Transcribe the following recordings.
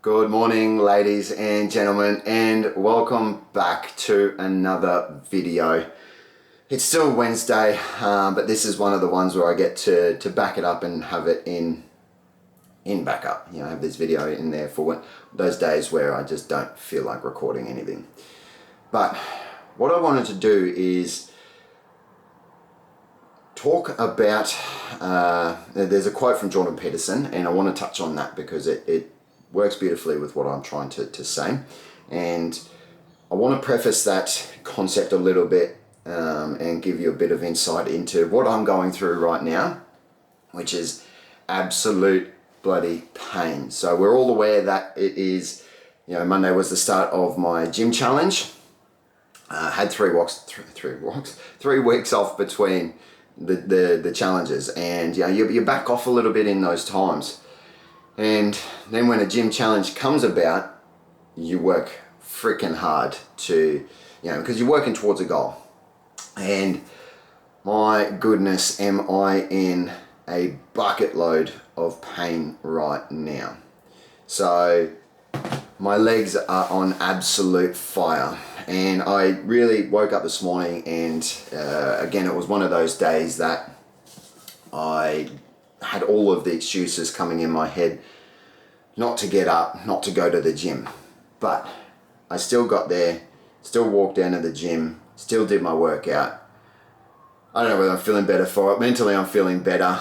Good morning, ladies and gentlemen, and welcome back to another video. It's still Wednesday, but this is one of the ones where I get to back it up and have it in backup. You know, have this video in there for those days where I just don't feel like recording anything. But what I wanted to do is talk about, there's a quote from Jordan Peterson, and I want to touch on that because it works beautifully with what I'm trying to say. And I want to preface that concept a little bit and give you a bit of insight into what I'm going through right now, which is absolute bloody pain. So we're all aware that it is, you know, Monday was the start of my gym challenge. Had 3 weeks off between the challenges, and you know, you back off a little bit in those times. And then when a gym challenge comes about, you work freaking hard to, you know, because you're working towards a goal. And my goodness, am I in a bucket load of pain right now. So my legs are on absolute fire. And I really woke up this morning and again, it was one of those days that I had all of the excuses coming in my head not to get up, not to go to the gym. But I still got there, still walked down to the gym, still did my workout. I don't know whether I'm feeling better for it. Mentally I'm feeling better,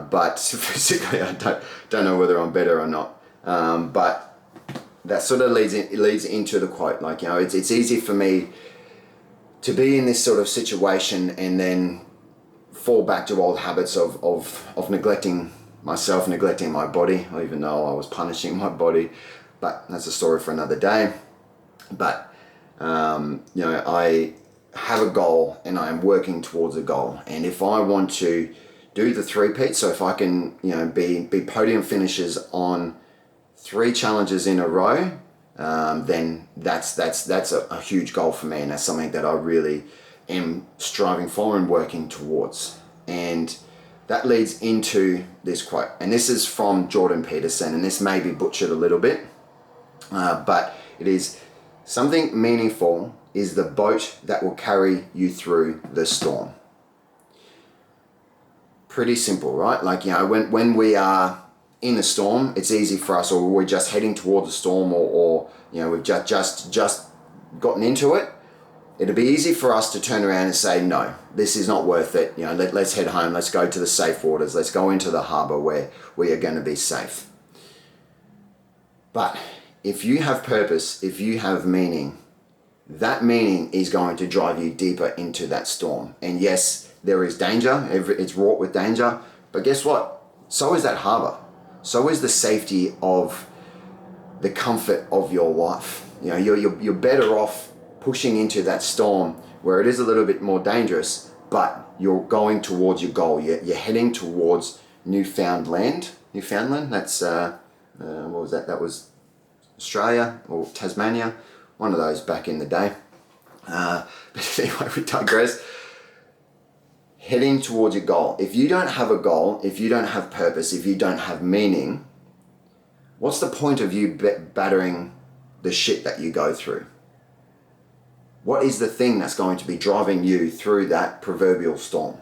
but physically I don't know whether I'm better or not. But that sort of leads into the quote. Like, you know, it's easy for me to be in this sort of situation and then fall back to old habits of neglecting myself, neglecting my body, even though I was punishing my body. But that's a story for another day. But you know, I have a goal and I am working towards a goal. And if I want to do the three-peat, so if I can, you know, be podium finishers on 3 challenges in a row, then that's a huge goal for me, and that's something that I really am striving for and working towards. And that leads into this quote, and this is from Jordan Peterson, and this may be butchered a little bit, but it is: something meaningful is the boat that will carry you through the storm. Pretty simple, right? Like, you know, when we are in a storm, it's easy for us, or we're just heading towards a storm, or you know, we've just gotten into it. It'd be easy for us to turn around and say, no, this is not worth it. You know, let's head home. Let's go to the safe waters. Let's go into the harbor where we are going to be safe. But if you have purpose, if you have meaning, that meaning is going to drive you deeper into that storm. And yes, there is danger. It's wrought with danger. But guess what? So is that harbor. So is the safety of the comfort of your life. You know, you're better off pushing into that storm where it is a little bit more dangerous, but you're going towards your goal. You're heading towards Newfoundland. That's what was that? That was Australia or Tasmania, one of those back in the day. But anyway, we digress. Heading towards your goal. If you don't have a goal, if you don't have purpose, if you don't have meaning, what's the point of you battering the shit that you go through? What is the thing that's going to be driving you through that proverbial storm?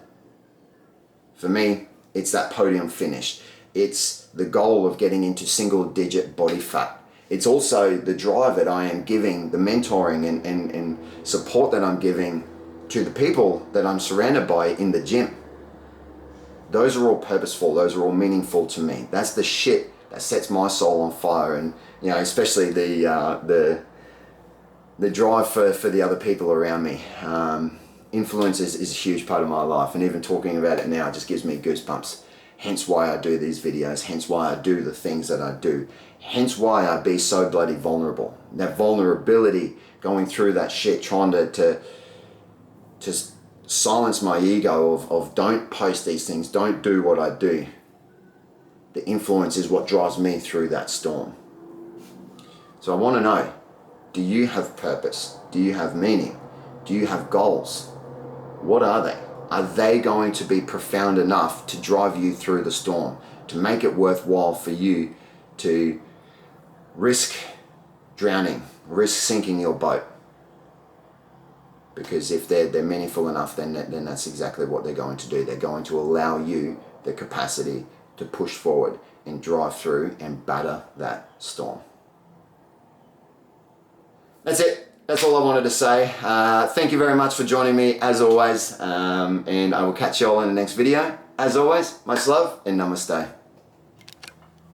For me, it's that podium finish. It's the goal of getting into single-digit body fat. It's also the drive that I am giving, the mentoring and support that I'm giving to the people that I'm surrounded by in the gym. Those are all purposeful. Those are all meaningful to me. That's the shit that sets my soul on fire. And, you know, especially the drive for the other people around me. Influence is a huge part of my life, and even talking about it now just gives me goosebumps. Hence why I do these videos, hence why I do the things that I do, hence why I be so bloody vulnerable. That vulnerability, going through that shit, trying to silence my ego of don't post these things, don't do what I do. The influence is what drives me through that storm. So I want to know, do you have purpose? Do you have meaning? Do you have goals? What are they? Are they going to be profound enough to drive you through the storm, to make it worthwhile for you to risk drowning, risk sinking your boat. Because if they're meaningful enough, then that's exactly what they're going to do. They're going to allow you the capacity to push forward and drive through and batter that storm. That's it. That's all I wanted to say. Thank you very much for joining me as always, and I will catch you all in the next video. As always, much love and namaste.